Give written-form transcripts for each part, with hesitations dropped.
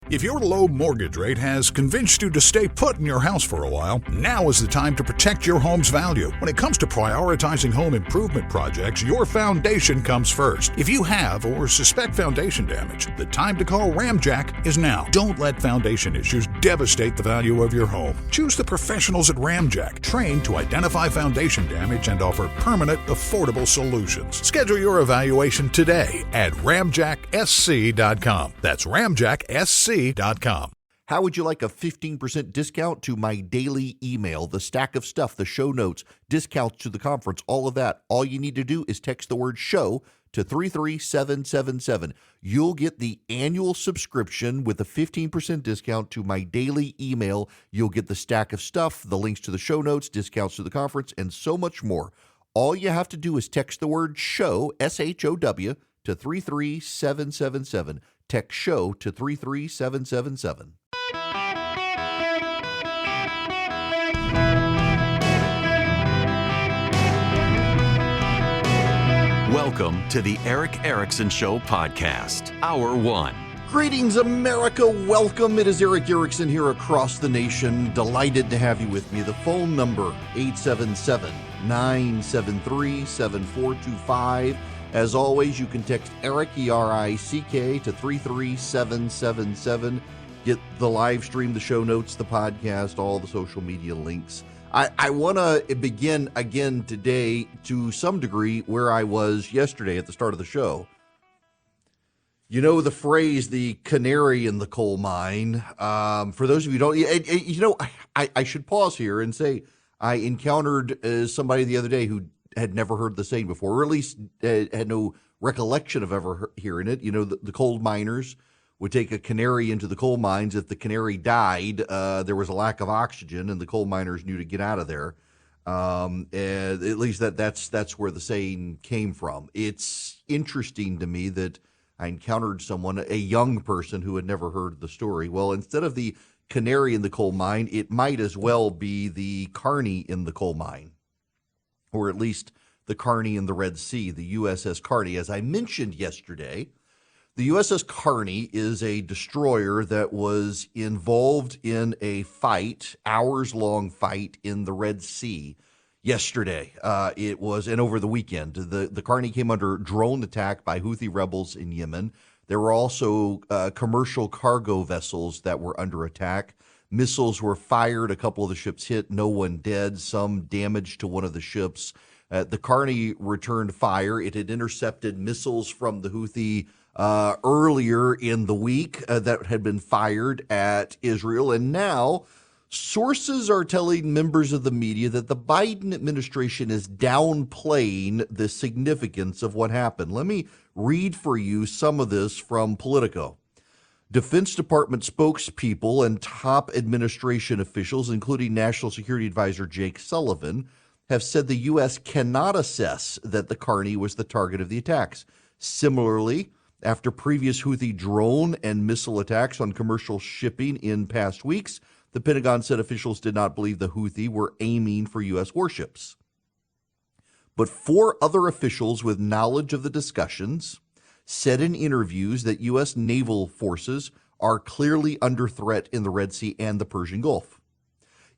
If your low mortgage rate has convinced you to stay put in your house for a while, now is the time to protect your home's value. When it comes to prioritizing home improvement projects, your foundation comes first. If you have or suspect foundation damage, the time to call Ramjack is now. Don't let foundation issues devastate the value of your home. Choose the professionals at Ramjack, trained to identify foundation damage and offer permanent, affordable solutions. Schedule your evaluation today at ramjacksc.com. That's ramjacksc.com. How would you like a 15% discount to my daily email, the stack of stuff, the show notes, discounts to the conference, all of that? All you need to do is text the word show to 33777. You'll get the annual subscription with a 15% discount to my daily email. You'll get the stack of stuff, the links to the show notes, discounts to the conference, and so much more. All you have to do is text the word show, SHOW, to 33777. Text show to 33777. Welcome to the Eric Erickson Show podcast, Hour 1. Greetings, America. Welcome. It is Eric Erickson here across the nation. Delighted to have you with me. The phone number, 877-973-7425. As always, you can text Eric, E-R-I-C-K, to 33777. Get the live stream, the show notes, the podcast, all the social media links. I want to begin again today to some degree where I was yesterday at the start of the show. You know the phrase, the canary in the coal mine. For those of you who don't, I should pause here and say I encountered somebody the other day who had never heard the saying before, or at least had no recollection of ever hearing it. You know, the coal miners would take a canary into the coal mines. If the canary died, there was a lack of oxygen, and the coal miners knew to get out of there. And at least that's where the saying came from. It's interesting to me that I encountered someone, a young person, who had never heard the story. Well, instead of the canary in the coal mine, it might as well be the Carney in the coal mine, or at least the Carney in the Red Sea, the USS Carney. As I mentioned yesterday, the USS Carney is a destroyer that was involved in a fight, hours-long fight in the Red Sea yesterday. It was, and over the weekend, the Carney came under drone attack by Houthi rebels in Yemen. There were also commercial cargo vessels that were under attack. Missiles were fired. A couple of the ships hit. No one dead. Some damage to one of the ships. The Carney returned fire. It had intercepted missiles from the Houthi earlier in the week that had been fired at Israel. And now sources are telling members of the media that the Biden administration is downplaying the significance of what happened. Let me read for you some of this from Politico. Defense Department spokespeople and top administration officials, including National Security Advisor Jake Sullivan, have said the U.S. cannot assess that the Carney was the target of the attacks. Similarly, after previous Houthi drone and missile attacks on commercial shipping in past weeks, the Pentagon said officials did not believe the Houthi were aiming for U.S. warships. But 4 other officials with knowledge of the discussions said in interviews that U.S. naval forces are clearly under threat in the Red Sea and the Persian Gulf.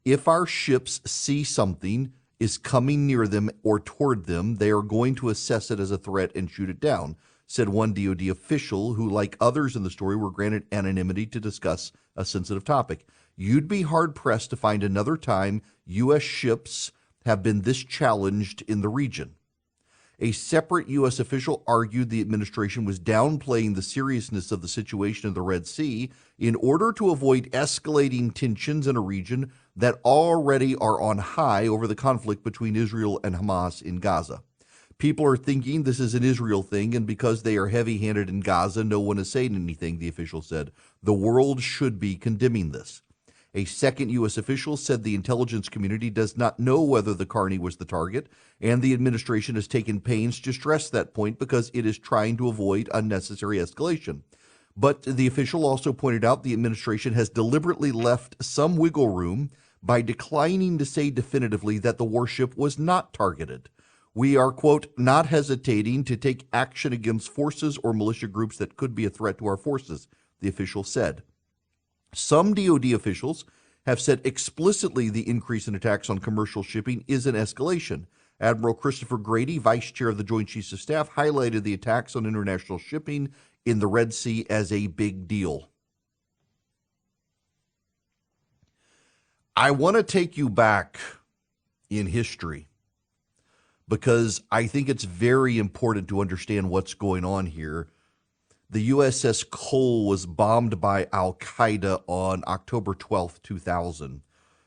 If our ships see something is coming near them or toward them, they are going to assess it as a threat and shoot it down, said one DoD official who, like others in the story, were granted anonymity to discuss a sensitive topic. You'd be hard-pressed to find another time U.S. ships have been this challenged in the region. A separate U.S. official argued the administration was downplaying the seriousness of the situation in the Red Sea in order to avoid escalating tensions in a region that already are on high over the conflict between Israel and Hamas in Gaza. People are thinking this is an Israel thing, and because they are heavy-handed in Gaza, no one is saying anything, the official said. The world should be condemning this. A second U.S. official said the intelligence community does not know whether the Carney was the target, and the administration has taken pains to stress that point because it is trying to avoid unnecessary escalation. But the official also pointed out the administration has deliberately left some wiggle room by declining to say definitively that the warship was not targeted. We are, quote, not hesitating to take action against forces or militia groups that could be a threat to our forces, the official said. Some DoD officials have said explicitly the increase in attacks on commercial shipping is an escalation. Admiral Christopher Grady, Vice Chair of the Joint Chiefs of Staff, highlighted the attacks on international shipping in the Red Sea as a big deal. I want to take you back in history because I think it's very important to understand what's going on here. The USS Cole was bombed by Al-Qaeda on October 12th, 2000.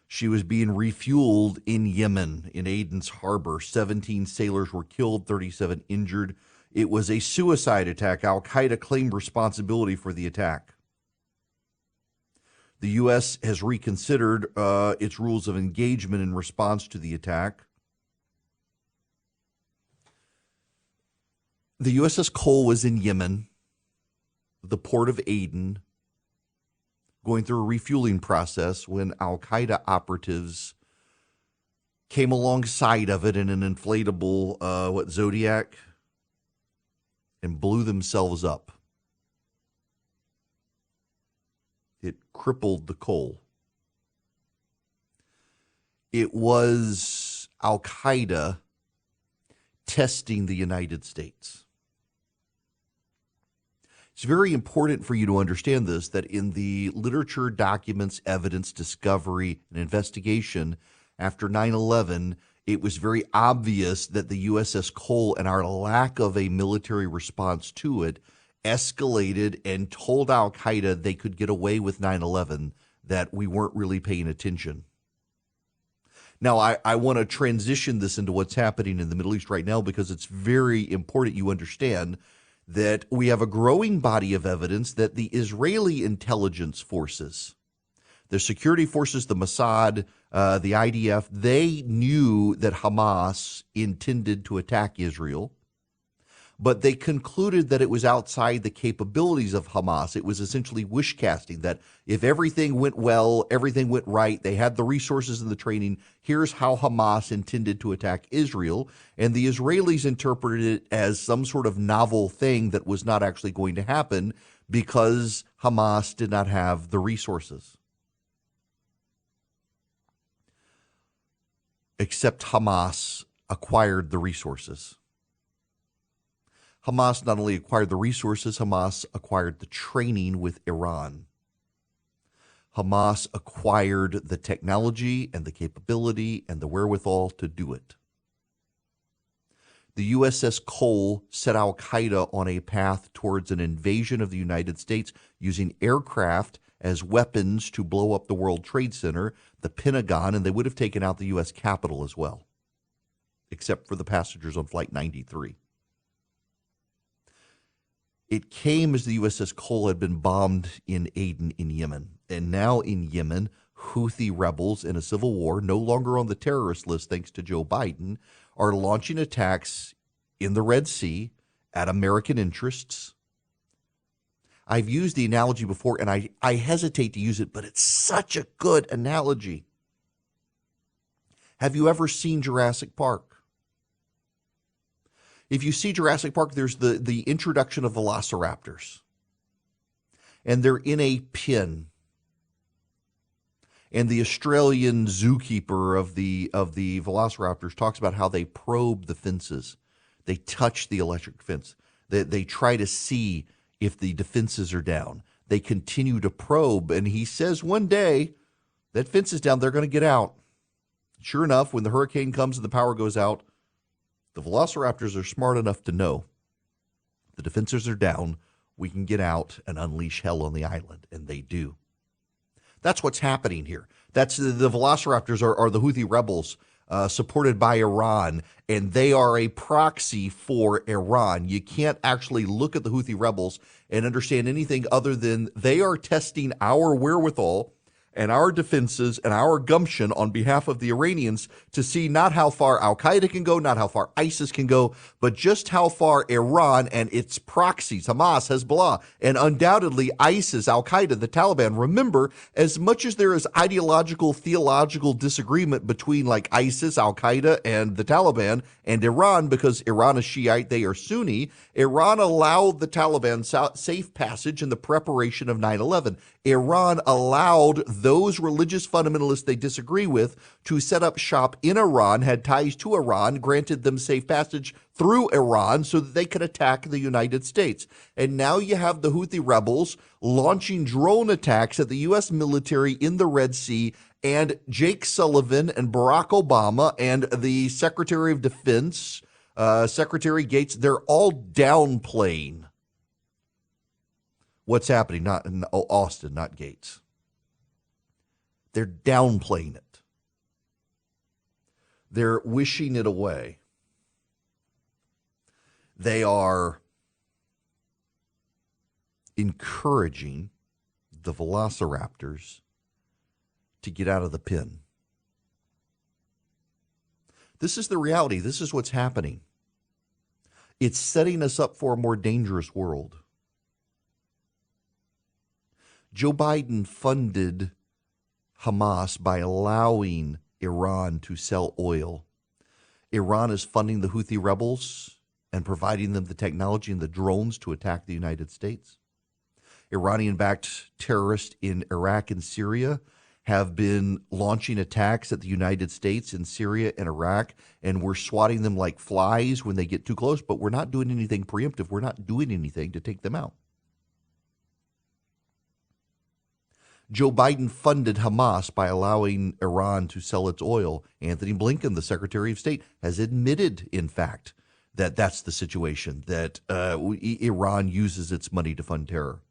She was being refueled in Yemen, in Aden's Harbor. 17 sailors were killed, 37 injured. It was a suicide attack. Al-Qaeda claimed responsibility for the attack. The U.S. has reconsidered its rules of engagement in response to the attack. The USS Cole was in Yemen, the port of Aden, going through a refueling process when Al-Qaeda operatives came alongside of it in an inflatable, Zodiac, and blew themselves up. It crippled the Cole. It was Al-Qaeda testing the United States. It's very important for you to understand this, that in the literature, documents, evidence, discovery, and investigation after 9/11, it was very obvious that the USS Cole and our lack of a military response to it escalated and told Al-Qaeda they could get away with 9/11, that we weren't really paying attention. Now, I want to transition this into what's happening in the Middle East right now because it's very important you understand that we have a growing body of evidence that the Israeli intelligence forces, the security forces, the Mossad, the IDF, they knew that Hamas intended to attack Israel, but they concluded that it was outside the capabilities of Hamas. It was essentially wish casting, that if everything went well, everything went right, they had the resources and the training, here's how Hamas intended to attack Israel. And the Israelis interpreted it as some sort of novel thing that was not actually going to happen because Hamas did not have the resources. Except Hamas acquired the resources. Hamas not only acquired the resources, Hamas acquired the training with Iran. Hamas acquired the technology and the capability and the wherewithal to do it. The USS Cole set Al-Qaeda on a path towards an invasion of the United States using aircraft as weapons to blow up the World Trade Center, the Pentagon, and they would have taken out the U.S. Capitol as well, except for the passengers on Flight 93. It came as the USS Cole had been bombed in Aden in Yemen. And now in Yemen, Houthi rebels in a civil war, no longer on the terrorist list thanks to Joe Biden, are launching attacks in the Red Sea at American interests. I've used the analogy before, and I hesitate to use it, but it's such a good analogy. Have you ever seen Jurassic Park? If you see Jurassic Park, there's the introduction of velociraptors. And they're in a pen. And the Australian zookeeper of the velociraptors talks about how they probe the fences. They touch the electric fence. They try to see if the defenses are down. They continue to probe. And he says one day, that fence is down, they're going to get out. Sure enough, when the hurricane comes and the power goes out, the velociraptors are smart enough to know the defenses are down, we can get out and unleash hell on the island, and they do. That's what's happening here. That's the velociraptors are the Houthi rebels supported by Iran, and they are a proxy for Iran. You can't actually look at the Houthi rebels and understand anything other than they are testing our wherewithal and our defenses and our gumption on behalf of the Iranians to see not how far Al-Qaeda can go, not how far ISIS can go, but just how far Iran and its proxies, Hamas, Hezbollah, and undoubtedly ISIS, Al-Qaeda, the Taliban. Remember, as much as there is ideological, theological disagreement between like ISIS, Al-Qaeda, and the Taliban and Iran, because Iran is Shiite, they are Sunni, Iran allowed the Taliban safe passage in the preparation of 9/11. Iran allowed those religious fundamentalists they disagree with to set up shop in Iran, had ties to Iran, granted them safe passage through Iran so that they could attack the United States. And now you have the Houthi rebels launching drone attacks at the U.S. military in the Red Sea, and Jake Sullivan and Barack Obama and the Secretary of Defense, Secretary Gates, they're all downplaying what's happening, not in Austin, not Gates. They're downplaying it. They're wishing it away. They are encouraging the velociraptors to get out of the pen. This is the reality. This is what's happening. It's setting us up for a more dangerous world. Joe Biden funded Hamas by allowing Iran to sell oil. Iran is funding the Houthi rebels and providing them the technology and the drones to attack the United States. Iranian-backed terrorists in Iraq and Syria have been launching attacks at the United States in Syria and Iraq, and we're swatting them like flies when they get too close, but we're not doing anything preemptive. We're not doing anything to take them out. Joe Biden funded Hamas by allowing Iran to sell its oil. Anthony Blinken, the Secretary of State, has admitted, in fact, that that's the situation, that Iran uses its money to fund terror.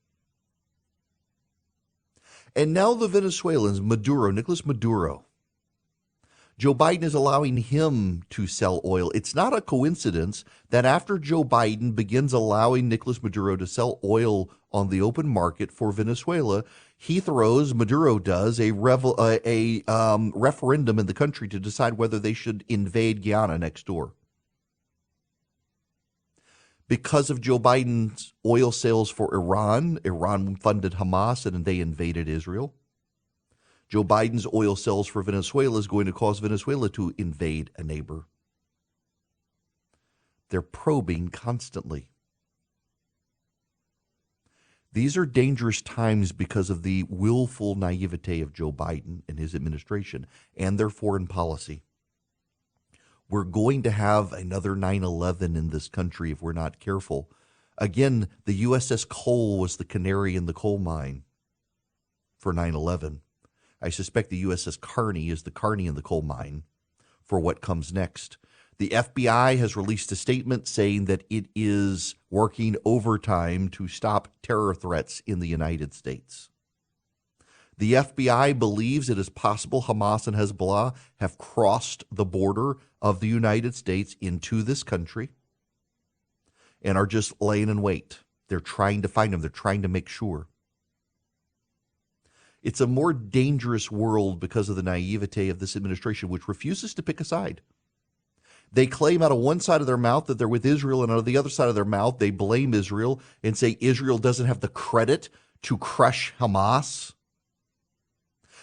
And now the Venezuelans, Nicolas Maduro. Joe Biden is allowing him to sell oil. It's not a coincidence that after Joe Biden begins allowing Nicolas Maduro to sell oil on the open market for Venezuela, Maduro does a referendum in the country to decide whether they should invade Guyana next door. Because of Joe Biden's oil sales for Iran, Iran funded Hamas and they invaded Israel. Joe Biden's oil sales for Venezuela is going to cause Venezuela to invade a neighbor. They're probing constantly. These are dangerous times because of the willful naivete of Joe Biden and his administration and their foreign policy. We're going to have another 9/11 in this country if we're not careful. Again, the USS Cole was the canary in the coal mine for 9/11. I suspect the USS Carney is the Carney in the coal mine for what comes next. The FBI has released a statement saying that it is working overtime to stop terror threats in the United States. The FBI believes it is possible Hamas and Hezbollah have crossed the border of the United States into this country and are just laying in wait. They're trying to find them. They're trying to make sure. It's a more dangerous world because of the naivete of this administration, which refuses to pick a side. They claim out of one side of their mouth that they're with Israel, and out of the other side of their mouth, they blame Israel and say Israel doesn't have the credit to crush Hamas.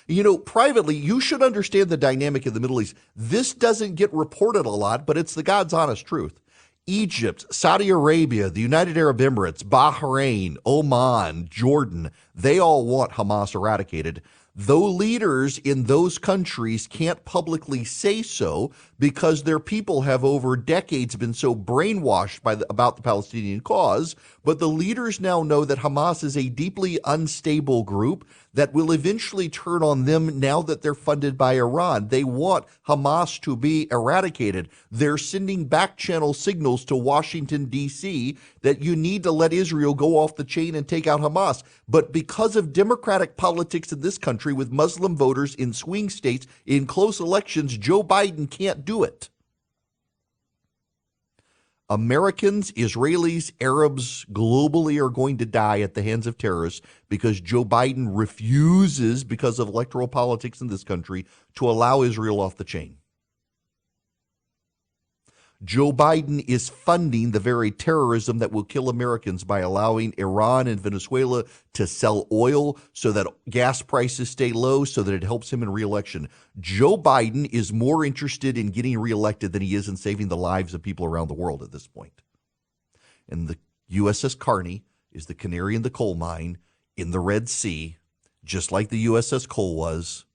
You know, privately, you should understand the dynamic in the Middle East. This doesn't get reported a lot, but it's the God's honest truth. Egypt, Saudi Arabia, the United Arab Emirates, Bahrain, Oman, Jordan, they all want Hamas eradicated. Though leaders in those countries can't publicly say so because their people have over decades been so brainwashed about the Palestinian cause, but the leaders now know that Hamas is a deeply unstable group that will eventually turn on them now that they're funded by Iran. They want Hamas to be eradicated. They're sending back channel signals to Washington, D.C. that you need to let Israel go off the chain and take out Hamas. But because of democratic politics in this country with Muslim voters in swing states in close elections, Joe Biden can't do it. Americans, Israelis, Arabs globally are going to die at the hands of terrorists because Joe Biden refuses, because of electoral politics in this country, to allow Israel off the chain. Joe Biden is funding the very terrorism that will kill Americans by allowing Iran and Venezuela to sell oil so that gas prices stay low so that it helps him in re-election. Joe Biden is more interested in getting reelected than he is in saving the lives of people around the world at this point. And the USS Carney is the canary in the coal mine in the Red Sea just like the USS Cole was,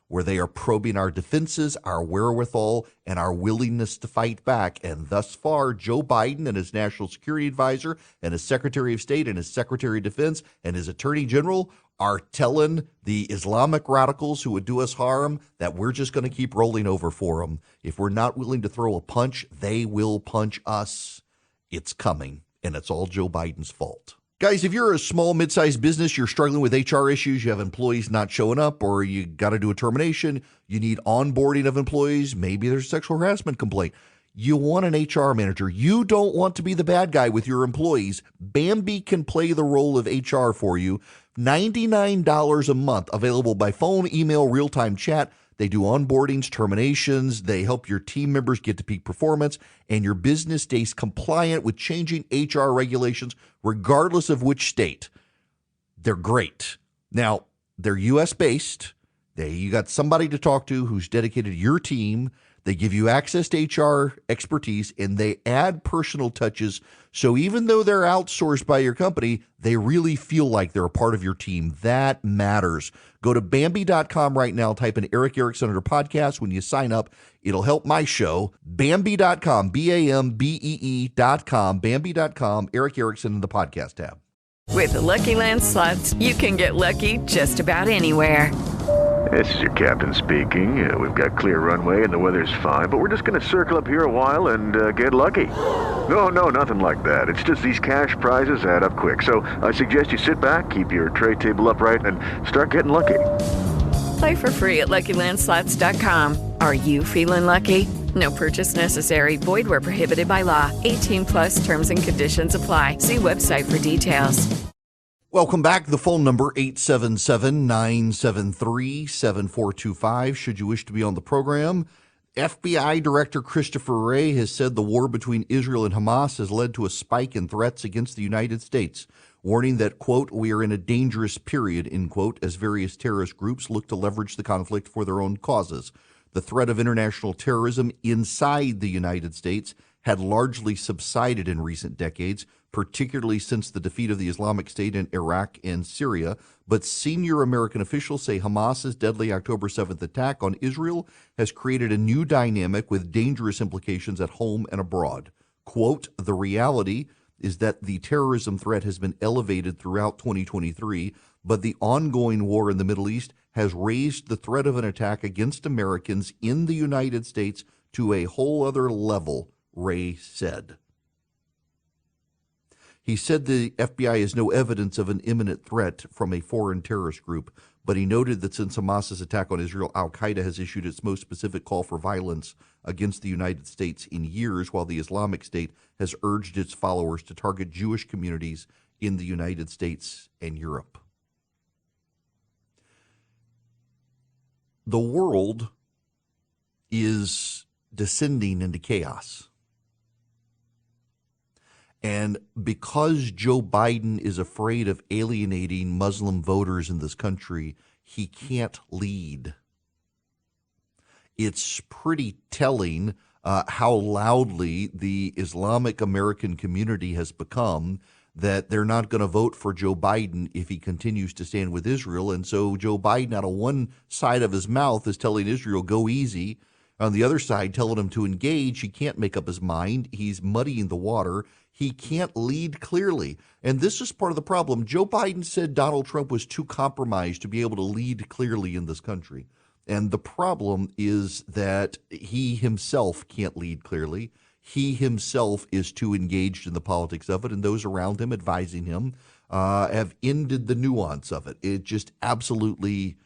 where they are probing our defenses, our wherewithal, and our willingness to fight back. And thus far, Joe Biden and his National Security Advisor and his Secretary of State and his Secretary of Defense and his Attorney General are telling the Islamic radicals who would do us harm that we're just going to keep rolling over for them. If we're not willing to throw a punch, they will punch us. It's coming, and it's all Joe Biden's fault. Guys, if you're a small, mid-sized business, you're struggling with HR issues, you have employees not showing up, or you got to do a termination, you need onboarding of employees, maybe there's a sexual harassment complaint. You want an HR manager. You don't want to be the bad guy with your employees. Bambee can play the role of HR for you. $99 a month, available by phone, email, real-time chat. They do onboardings, terminations. They help your team members get to peak performance, and your business stays compliant with changing HR regulations, regardless of which state. They're great. Now, they're U.S.-based. You got somebody to talk to who's dedicated to your team. They give you access to HR expertise, and they add personal touches. So even though they're outsourced by your company, they really feel like they're a part of your team. That matters. Go to Bambee.com right now. Type in Eric Erickson under podcast. When you sign up, it'll help my show. Bambee.com, Bambee.com, Bambee.com, Eric Erickson in the podcast tab. With the Lucky Land Slots, you can get lucky just about anywhere. This is your captain speaking. We've got clear runway and the weather's fine, but we're just going to circle up here a while and get lucky. No, nothing like that. It's just these cash prizes add up quick. So I suggest you sit back, keep your tray table upright, and start getting lucky. Play for free at LuckyLandSlots.com. Are you feeling lucky? No purchase necessary. Void where prohibited by law. 18 plus terms and conditions apply. See website for details. Welcome back. The phone number, 877-973-7425, should you wish to be on the program. FBI Director Christopher Wray has said the war between Israel and Hamas has led to a spike in threats against the United States, warning that, quote, we are in a dangerous period, end quote, as various terrorist groups look to leverage the conflict for their own causes. The threat of international terrorism inside the United States had largely subsided in recent decades, particularly since the defeat of the Islamic State in Iraq and Syria. But senior American officials say Hamas's deadly October 7th attack on Israel has created a new dynamic with dangerous implications at home and abroad. Quote, the reality is that the terrorism threat has been elevated throughout 2023, but the ongoing war in the Middle East has raised the threat of an attack against Americans in the United States to a whole other level, Wray said. He said the FBI has no evidence of an imminent threat from a foreign terrorist group, but he noted that since Hamas's attack on Israel, al-Qaeda has issued its most specific call for violence against the United States in years, while the Islamic State has urged its followers to target Jewish communities in the United States and Europe. The world is descending into chaos. And because Joe Biden is afraid of alienating Muslim voters in this country, he can't lead. It's pretty telling how loudly the Islamic American community has become that they're not going to vote for Joe Biden if he continues to stand with Israel. And so Joe Biden, out of one side of his mouth, is telling Israel, go easy. On the other side, telling him to engage. He can't make up his mind. He's muddying the water. He can't lead clearly. And this is part of the problem. Joe Biden said Donald Trump was too compromised to be able to lead clearly in this country. And the problem is that he himself can't lead clearly. He himself is too engaged in the politics of it, and those around him advising him have ended the nuance of it. It's just absolutely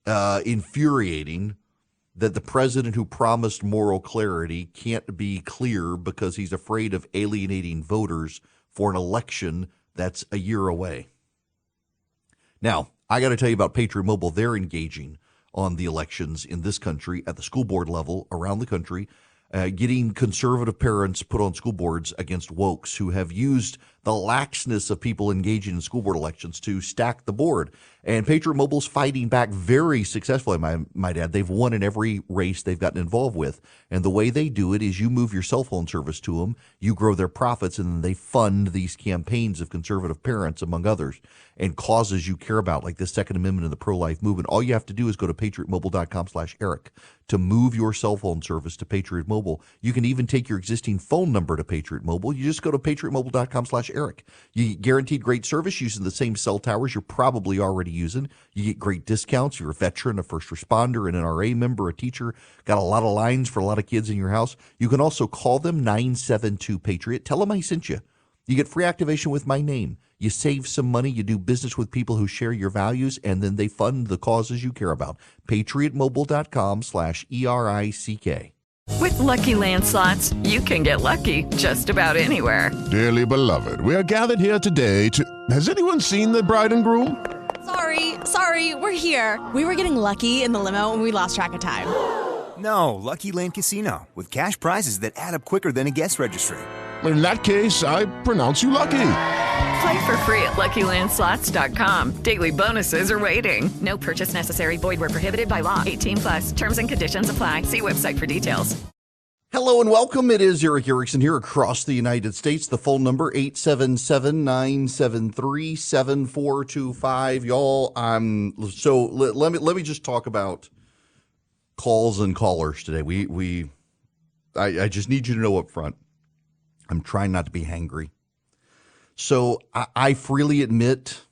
infuriating that the president who promised moral clarity can't be clear because he's afraid of alienating voters for an election that's a year away. Now, I got to tell you about Patriot Mobile. They're engaging on the elections in this country at the school board level around the country. getting conservative parents put on school boards against wokes who have used the laxness of people engaging in school board elections to stack the board. And Patriot Mobile's fighting back very successfully, my dad. They've won in every race they've gotten involved with. And the way they do it is you move your cell phone service to them, you grow their profits, and then they fund these campaigns of conservative parents, among others, and causes you care about, like the Second Amendment and the pro-life movement. All you have to do is go to patriotmobile.com/Eric to move your cell phone service to Patriot Mobile. You can even take your existing phone number to Patriot Mobile. You just go to patriotmobile.com/Eric. You get guaranteed great service using the same cell towers you're probably already using. You get great discounts if you're a veteran, a first responder, an NRA member, a teacher. Got a lot of lines for a lot of kids in your house. You can also call them 972-PATRIOT. Tell them I sent you. You get free activation with my name. You save some money. You do business with people who share your values, and then they fund the causes you care about. patriotmobile.com/ERICK. With Lucky Land Slots, you can get lucky just about anywhere. Dearly beloved, we are gathered here today to... Has anyone seen the bride and groom? Sorry, we're here. We were getting lucky in the limo and we lost track of time. No, Lucky Land Casino, with cash prizes that add up quicker than a guest registry. In that case, I pronounce you lucky. Play for free at LuckyLandSlots.com. Daily bonuses are waiting. No purchase necessary. Void where prohibited by law. 18+. Terms and conditions apply. See website for details. Hello and welcome. It is Eric Erickson here across the United States. The phone number 877-973-7425. Y'all, let me just talk about calls and callers today. I just need you to know up front, I'm trying not to be hangry. So I freely admit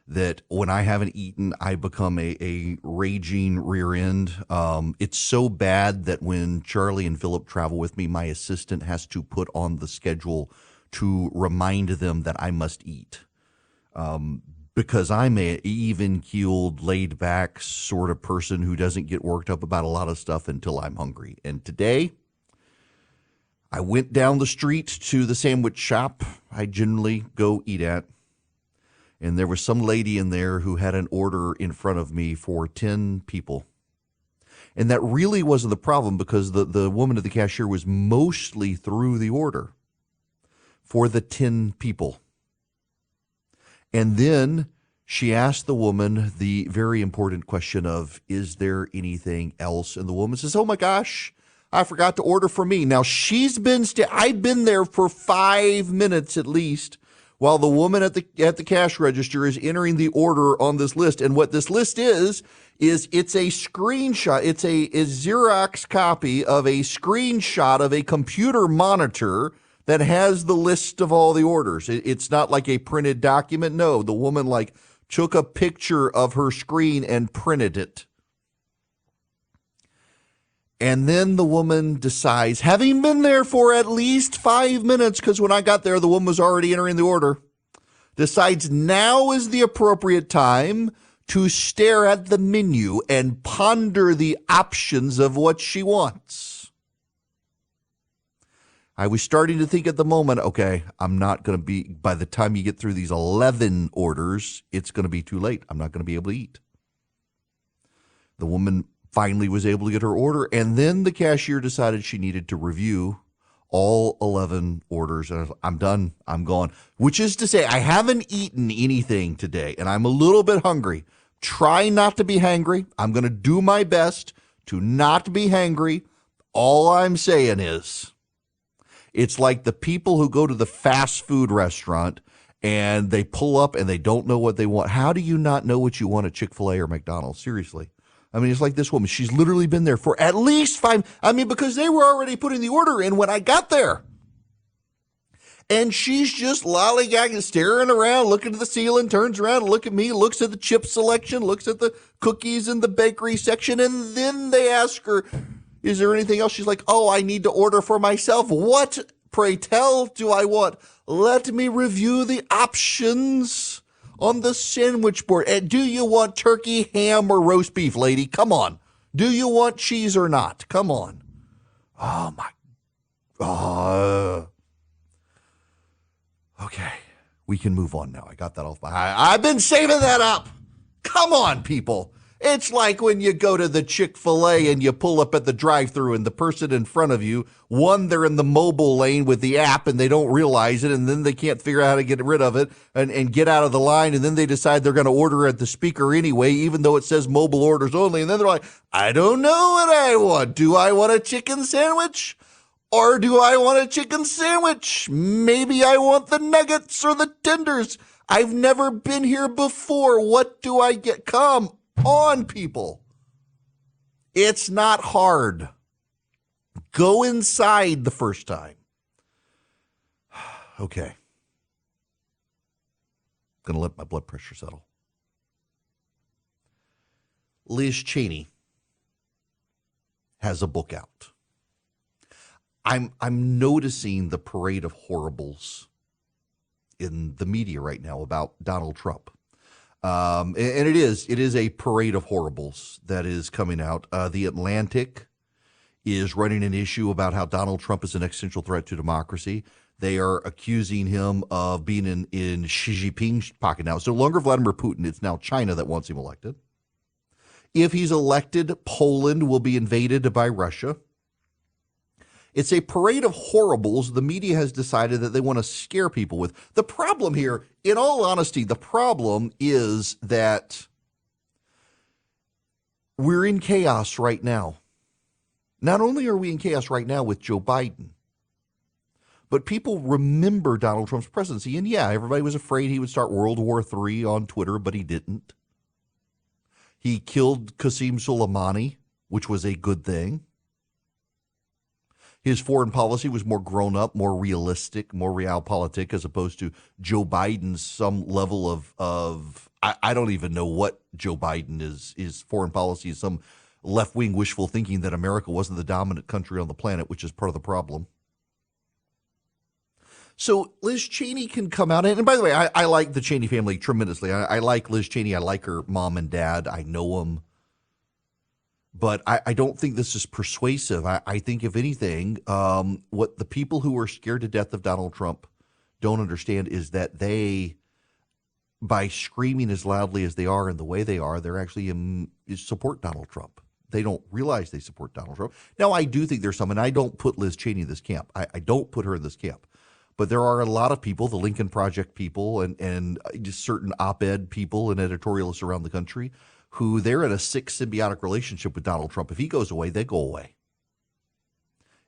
that when I haven't eaten, I become a raging rear end. It's so bad that when Charlie and Philip travel with me, my assistant has to put on the schedule to remind them that I must eat. Because I'm a even-keeled, laid-back sort of person who doesn't get worked up about a lot of stuff until I'm hungry. And today, I went down the street to the sandwich shop I generally go eat at, and there was some lady in there who had an order in front of me for 10 people. And that really wasn't the problem because the woman at the cashier was mostly through the order for the 10 people. And then she asked the woman the very important question of, is there anything else? And the woman says, oh my gosh, I forgot to order for me. Now, I've been there for 5 minutes at least while the woman at the cash register is entering the order on this list. And what this list is it's a screenshot. It's a Xerox copy of a screenshot of a computer monitor that has the list of all the orders. It's not like a printed document. No, the woman took a picture of her screen and printed it. And then the woman decides, having been there for at least 5 minutes, because when I got there, the woman was already entering the order, decides now is the appropriate time to stare at the menu and ponder the options of what she wants. I was starting to think at the moment, okay, I'm not going to be, by the time you get through these 11 orders, it's going to be too late. I'm not going to be able to eat. The woman finally was able to get her order, and then the cashier decided she needed to review all 11 orders. And I'm done. I'm gone. Which is to say, I haven't eaten anything today, and I'm a little bit hungry. Try not to be hangry. I'm going to do my best to not be hangry. All I'm saying is, it's like the people who go to the fast food restaurant and they pull up and they don't know what they want. How do you not know what you want at Chick-fil-A or McDonald's? Seriously. I mean, it's like this woman. She's literally been there for at least 5. I mean, because they were already putting the order in when I got there. And she's just lollygagging, staring around, looking at the ceiling, turns around, look at me, looks at the chip selection, looks at the cookies in the bakery section. And then they ask her, is there anything else? She's like, oh, I need to order for myself. What, pray tell, do I want? Let me review the options on the sandwich board. And do you want turkey, ham, or roast beef, lady? Come on. Do you want cheese or not? Come on. Oh, my. Okay. We can move on now. I got that off my... I've been saving that up. Come on, people. It's like when you go to the Chick-fil-A and you pull up at the drive-thru and the person in front of you, one, they're in the mobile lane with the app and they don't realize it, and then they can't figure out how to get rid of it and get out of the line, and then they decide they're going to order at the speaker anyway, even though it says mobile orders only, and then they're like, I don't know what I want. Do I want a chicken sandwich? Or do I want a chicken sandwich? Maybe I want the nuggets or the tenders. I've never been here before. What do I get? Come on, people. It's not hard. Go inside the first time. Okay. Going to let my blood pressure settle. Liz Cheney has a book out. I'm noticing the parade of horribles in the media right now about Donald Trump. And it is a parade of horribles that is coming out. The Atlantic is running an issue about how Donald Trump is an existential threat to democracy. They are accusing him of being in Xi Jinping's pocket now. It's no longer Vladimir Putin. It's now China that wants him elected. If he's elected, Poland will be invaded by Russia. It's a parade of horribles the media has decided that they want to scare people with. The problem here, in all honesty, the problem is that we're in chaos right now. Not only are we in chaos right now with Joe Biden, but people remember Donald Trump's presidency. And yeah, everybody was afraid he would start World War III on Twitter, but he didn't. He killed Qasem Soleimani, which was a good thing. His foreign policy was more grown up, more realistic, more realpolitik, as opposed to Joe Biden's some level of I don't even know what Joe Biden is. His foreign policy is some left-wing wishful thinking that America wasn't the dominant country on the planet, which is part of the problem. So Liz Cheney can come out, and by the way, I like the Cheney family tremendously. I like Liz Cheney. I like her mom and dad. I know them. But I don't think this is persuasive. I think, if anything, what the people who are scared to death of Donald Trump don't understand is that they, by screaming as loudly as they are and the way they are, they're actually support Donald Trump. They don't realize they support Donald Trump. Now, I do think there's some, and I don't put Liz Cheney in this camp. I don't put her in this camp. But there are a lot of people, the Lincoln Project people and just certain op-ed people and editorialists around the country, who they're in a sick symbiotic relationship with Donald Trump. If he goes away, they go away.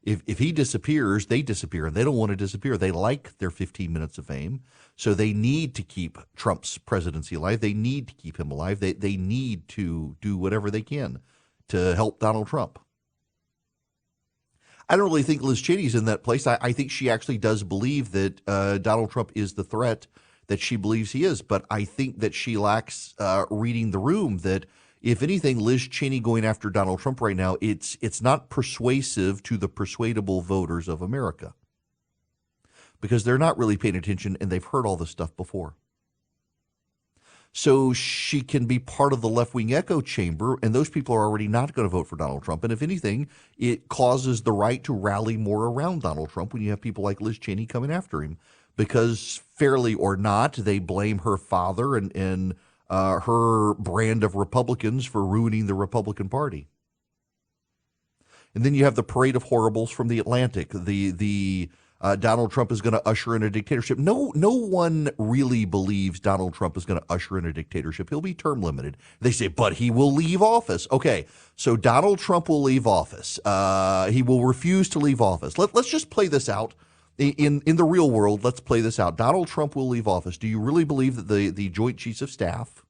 If he disappears, they disappear, and they don't want to disappear. They like their 15 minutes of fame, so they need to keep Trump's presidency alive. They need to keep him alive. They need to do whatever they can to help Donald Trump. I don't really think Liz Cheney's in that place. I think she actually does believe that Donald Trump is the threat that she believes he is. But I think that she lacks reading the room, that if anything, Liz Cheney going after Donald Trump right now, it's not persuasive to the persuadable voters of America, because they're not really paying attention and they've heard all this stuff before. So she can be part of the left-wing echo chamber, and those people are already not going to vote for Donald Trump. And if anything, it causes the right to rally more around Donald Trump when you have people like Liz Cheney coming after him, because fairly or not, they blame her father and her brand of Republicans for ruining the Republican Party. And then you have the parade of horribles from the Atlantic. The Donald Trump is going to usher in a dictatorship. No one really believes Donald Trump is going to usher in a dictatorship. He'll be term limited. They say, but he will leave office. Okay, so Donald Trump will leave office. He will refuse to leave office. Let's just play this out. In the real world, let's play this out. Donald Trump will leave office. Do you really believe that the Joint Chiefs of Staff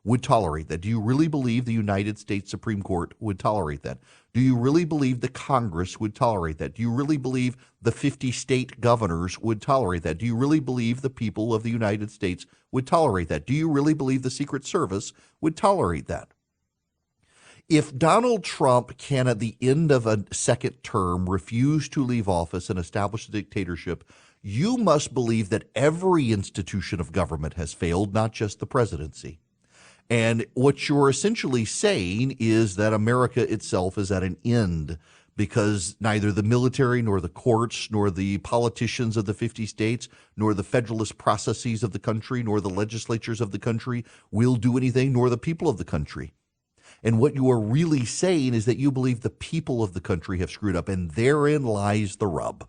would tolerate that? Do you really believe the United States Supreme Court would tolerate that? Do you really believe the Congress would tolerate that? Do you really believe the 50 state governors would tolerate that? Do you really believe the people of the United States would tolerate that? Do you really believe the Secret Service would tolerate that? If Donald Trump can, at the end of a second term, refuse to leave office and establish a dictatorship, you must believe that every institution of government has failed, not just the presidency. And what you're essentially saying is that America itself is at an end, because neither the military nor the courts nor the politicians of the 50 states nor the federalist processes of the country nor the legislatures of the country will do anything, nor the people of the country. And what you are really saying is that you believe the people of the country have screwed up, and therein lies the rub.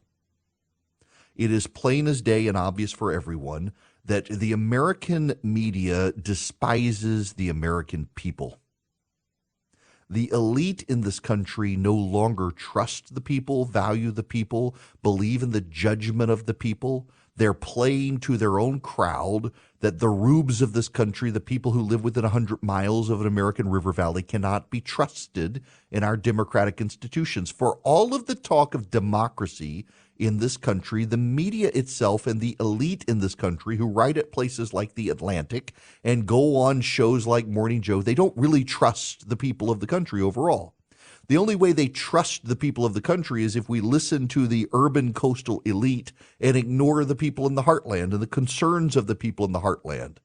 It is plain as day and obvious for everyone that the American media despises the American people. The elite in this country no longer trust the people, value the people, believe in the judgment of the people. They're playing to their own crowd that the rubes of this country, the people who live within 100 miles of an American river valley, cannot be trusted in our democratic institutions. For all of the talk of democracy in this country, the media itself and the elite in this country who write at places like The Atlantic and go on shows like Morning Joe, they don't really trust the people of the country overall. The only way they trust the people of the country is if we listen to the urban coastal elite and ignore the people in the heartland and the concerns of the people in the heartland.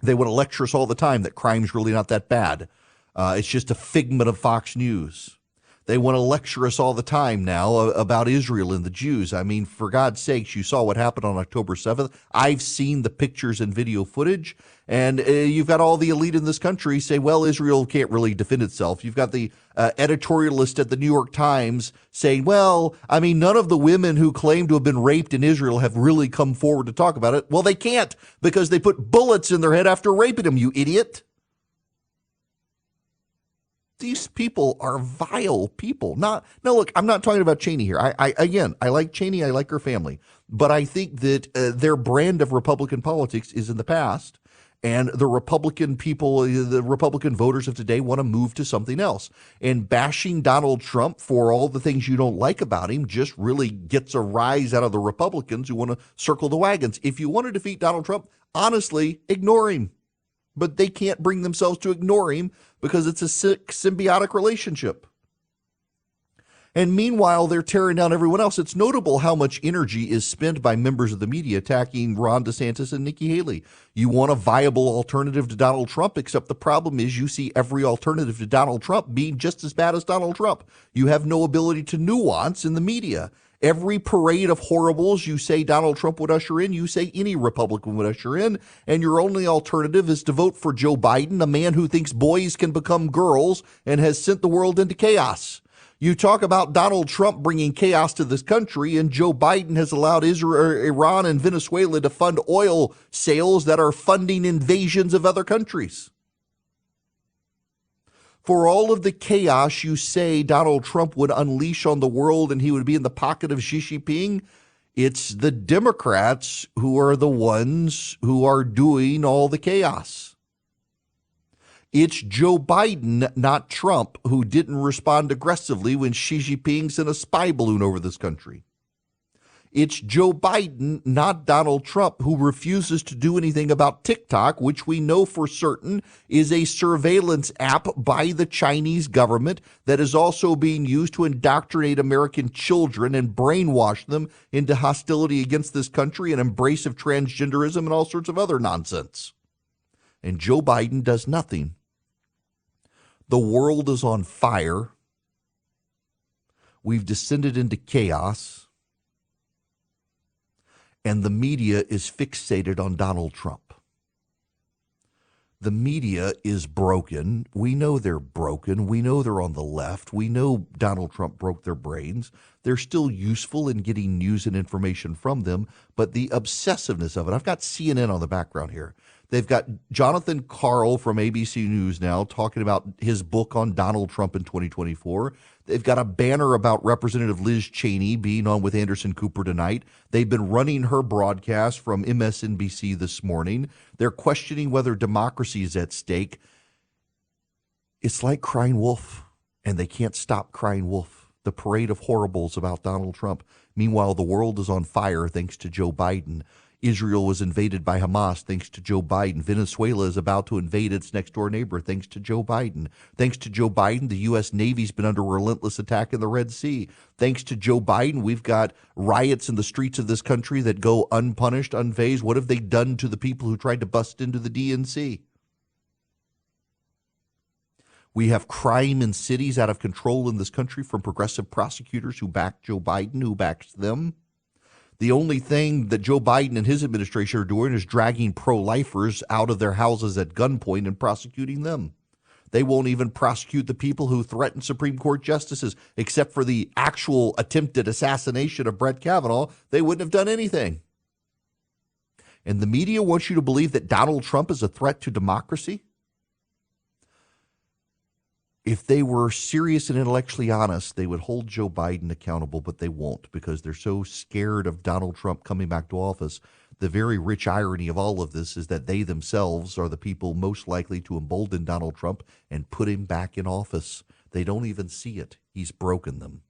They want to lecture us all the time that crime's really not that bad. It's just a figment of Fox News. They want to lecture us all the time now about Israel and the Jews. I mean, for God's sakes, you saw what happened on October 7th. I've seen the pictures and video footage, and you've got all the elite in this country say, well, Israel can't really defend itself. You've got the editorialist at the New York Times saying, well, I mean, none of the women who claim to have been raped in Israel have really come forward to talk about it. Well, they can't because they put bullets in their head after raping them, you idiot. These people are vile people. Now, look, I'm not talking about Cheney here. I like Cheney. I like her family. But I think that their brand of Republican politics is in the past. And the Republican people, the Republican voters of today want to move to something else. And bashing Donald Trump for all the things you don't like about him just really gets a rise out of the Republicans who want to circle the wagons. If you want to defeat Donald Trump, honestly, ignore him. But they can't bring themselves to ignore him because it's a sick symbiotic relationship. And meanwhile, they're tearing down everyone else. It's notable how much energy is spent by members of the media attacking Ron DeSantis and Nikki Haley. You want a viable alternative to Donald Trump, except the problem is you see every alternative to Donald Trump being just as bad as Donald Trump. You have no ability to nuance in the media. Every parade of horribles you say Donald Trump would usher in, you say any Republican would usher in, and your only alternative is to vote for Joe Biden, a man who thinks boys can become girls and has sent the world into chaos. You talk about Donald Trump bringing chaos to this country, and Joe Biden has allowed Israel, Iran and Venezuela to fund oil sales that are funding invasions of other countries. For all of the chaos you say Donald Trump would unleash on the world and he would be in the pocket of Xi Jinping, it's the Democrats who are the ones who are doing all the chaos. It's Joe Biden, not Trump, who didn't respond aggressively when Xi Jinping sent a spy balloon over this country. It's Joe Biden, not Donald Trump, who refuses to do anything about TikTok, which we know for certain is a surveillance app by the Chinese government that is also being used to indoctrinate American children and brainwash them into hostility against this country and embrace of transgenderism and all sorts of other nonsense. And Joe Biden does nothing. The world is on fire. We've descended into chaos. And the media is fixated on Donald Trump. The media is broken. We know they're broken. We know they're on the left. We know Donald Trump broke their brains. They're still useful in getting news and information from them, but the obsessiveness of it. I've got CNN on the background here. They've got Jonathan Karl from ABC News now talking about his book on Donald Trump in 2024. They've got a banner about Representative Liz Cheney being on with Anderson Cooper tonight. They've been running her broadcast from MSNBC this morning. They're questioning whether democracy is at stake. It's like crying wolf, and they can't stop crying wolf. The parade of horribles about Donald Trump. Meanwhile, the world is on fire thanks to Joe Biden. Israel was invaded by Hamas thanks to Joe Biden. Venezuela is about to invade its next-door neighbor thanks to Joe Biden. Thanks to Joe Biden, the U.S. Navy's been under relentless attack in the Red Sea. Thanks to Joe Biden, we've got riots in the streets of this country that go unpunished, unfazed. What have they done to the people who tried to bust into the DNC? We have crime in cities out of control in this country from progressive prosecutors who back Joe Biden, who backs them. The only thing that Joe Biden and his administration are doing is dragging pro-lifers out of their houses at gunpoint and prosecuting them. They won't even prosecute the people who threatened Supreme Court justices, except for the actual attempted assassination of Brett Kavanaugh. They wouldn't have done anything. And the media wants you to believe that Donald Trump is a threat to democracy? If they were serious and intellectually honest, they would hold Joe Biden accountable, but they won't because they're so scared of Donald Trump coming back to office. The very rich irony of all of this is that they themselves are the people most likely to embolden Donald Trump and put him back in office. They don't even see it. He's broken them.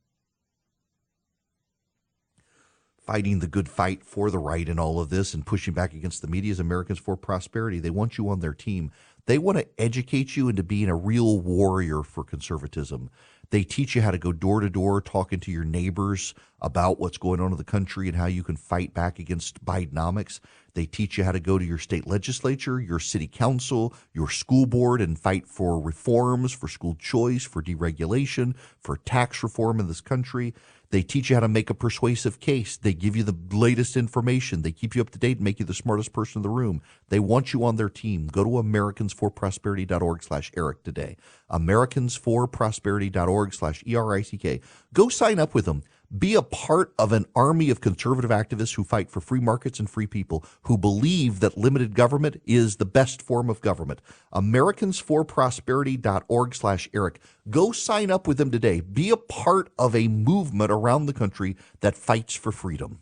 Fighting the good fight for the right in all of this and pushing back against the media is Americans for Prosperity. They want you on their team. They want to educate you into being a real warrior for conservatism. They teach you how to go door to door, talking to your neighbors about what's going on in the country and how you can fight back against Bidenomics. They teach you how to go to your state legislature, your city council, your school board and fight for reforms, for school choice, for deregulation, for tax reform in this country. They teach you how to make a persuasive case. They give you the latest information. They keep you up to date and make you the smartest person in the room. They want you on their team. Go to americansforprosperity.org/Eric today. americansforprosperity.org/ERICK. Go sign up with them. Be a part of an army of conservative activists who fight for free markets and free people, who believe that limited government is the best form of government. americansforprosperity.org/Eric. Go sign up with them today. Be a part of a movement around the country that fights for freedom.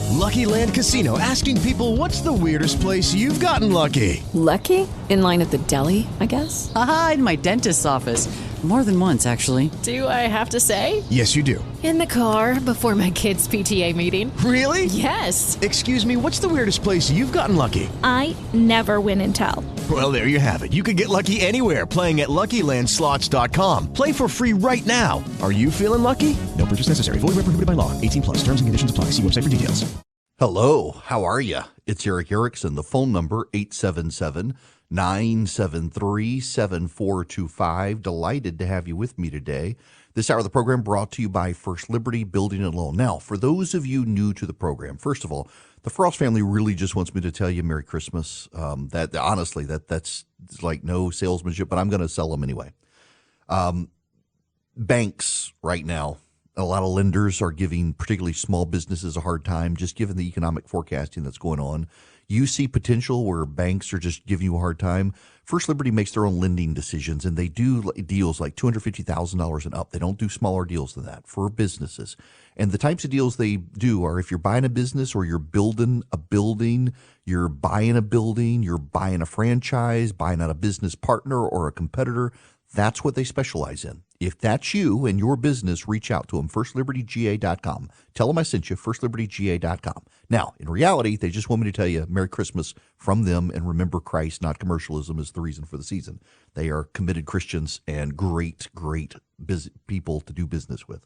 Lucky Land Casino, asking people, what's the weirdest place you've gotten lucky? Lucky? In line at the deli, I guess? Aha, in my dentist's office. More than once, actually. Do I have to say? Yes, you do. In the car before my kids' PTA meeting. Really? Yes. Excuse me, what's the weirdest place you've gotten lucky? I never win and tell. Well, there you have it. You can get lucky anywhere, playing at LuckyLandSlots.com. Play for free right now. Are you feeling lucky? No purchase necessary. Void where prohibited by law. 18+. Terms and conditions apply. See website for details. Hello, how are you? It's Eric Erickson. The phone number, 877-973-7425. Delighted to have you with me today. This hour of the program brought to you by First Liberty Building and Loan. Now, for those of you new to the program, first of all, the Frost family really just wants me to tell you Merry Christmas. That's like no salesmanship, but I'm going to sell them anyway. Banks right now, a lot of lenders are giving particularly small businesses a hard time, just given the economic forecasting that's going on. You see potential where banks are just giving you a hard time. First Liberty makes their own lending decisions, and they do deals like $250,000 and up. They don't do smaller deals than that for businesses. And the types of deals they do are if you're buying a business or you're building a building, you're buying a building, you're buying a franchise, buying out a business partner or a competitor, that's what they specialize in. If that's you and your business, reach out to them, firstlibertyga.com. Tell them I sent you, firstlibertyga.com. Now, in reality, they just want me to tell you Merry Christmas from them, and remember Christ, not commercialism, is the reason for the season. They are committed Christians and great people to do business with.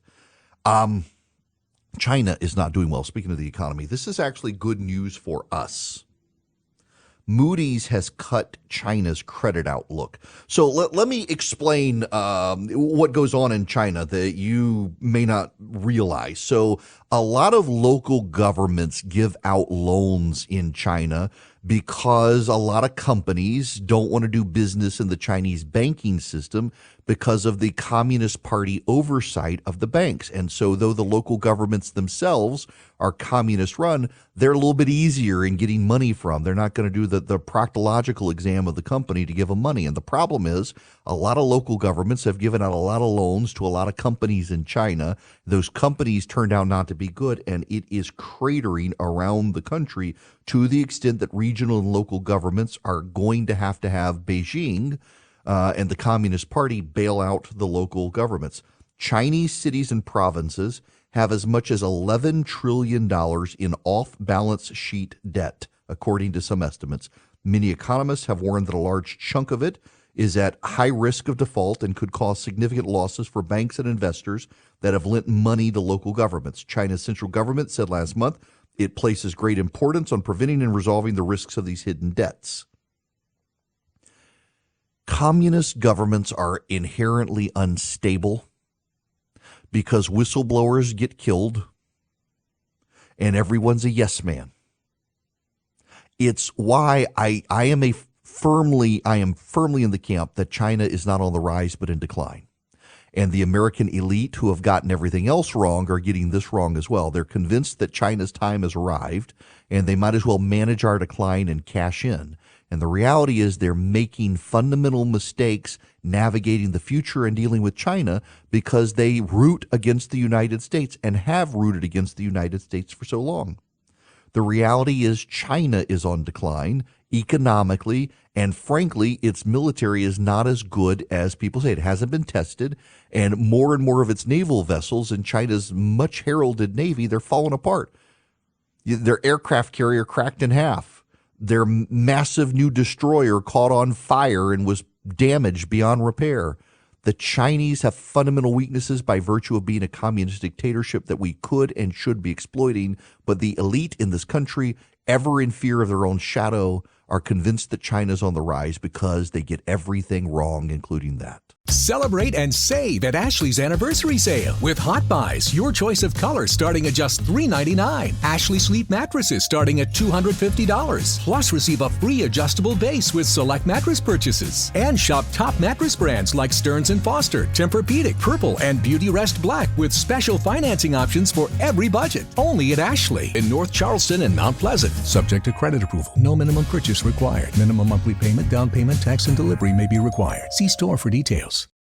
China is not doing well. Speaking of the economy, this is actually good news for us. Moody's has cut China's credit outlook. So let me explain what goes on in China that you may not realize. So a lot of local governments give out loans in China because a lot of companies don't want to do business in the Chinese banking system because of the Communist Party oversight of the banks. And so though the local governments themselves are communist run, they're a little bit easier in getting money from. They're not going to do the proctological exam of the company to give them money. And the problem is a lot of local governments have given out a lot of loans to a lot of companies in China. Those companies turned out not to be good, and it is cratering around the country to the extent that regional and local governments are going to have Beijing and the Communist Party bail out the local governments. Chinese cities and provinces have as much as $11 trillion in off-balance sheet debt, according to some estimates. Many economists have warned that a large chunk of it is at high risk of default and could cause significant losses for banks and investors that have lent money to local governments. China's central government said last month it places great importance on preventing and resolving the risks of these hidden debts. Communist governments are inherently unstable because whistleblowers get killed and everyone's a yes man. It's why I am a am firmly in the camp that China is not on the rise but in decline. And the American elite who have gotten everything else wrong are getting this wrong as well. They're convinced that China's time has arrived and they might as well manage our decline and cash in. And the reality is they're making fundamental mistakes navigating the future and dealing with China because they root against the United States and have rooted against the United States for so long. The reality is China is on decline economically, and frankly, its military is not as good as people say. It hasn't been tested, and more of its naval vessels in China's much heralded Navy, they're falling apart. Their aircraft carrier cracked in half. Their massive new destroyer caught on fire and was damaged beyond repair. The Chinese have fundamental weaknesses by virtue of being a communist dictatorship that we could and should be exploiting. But the elite in this country, ever in fear of their own shadow, are convinced that China's on the rise because they get everything wrong, including that. Celebrate and save at Ashley's Anniversary Sale with Hot Buys, your choice of colors starting at just $3.99. Ashley Sleep mattresses starting at $250. Plus, receive a free adjustable base with select mattress purchases. And shop top mattress brands like Stearns & Foster, Tempur-Pedic, Purple, and Beauty Rest Black with special financing options for every budget. Only at Ashley in North Charleston and Mount Pleasant. Subject to credit approval. No minimum purchase required. Minimum monthly payment, down payment, tax, and delivery may be required. See store for details.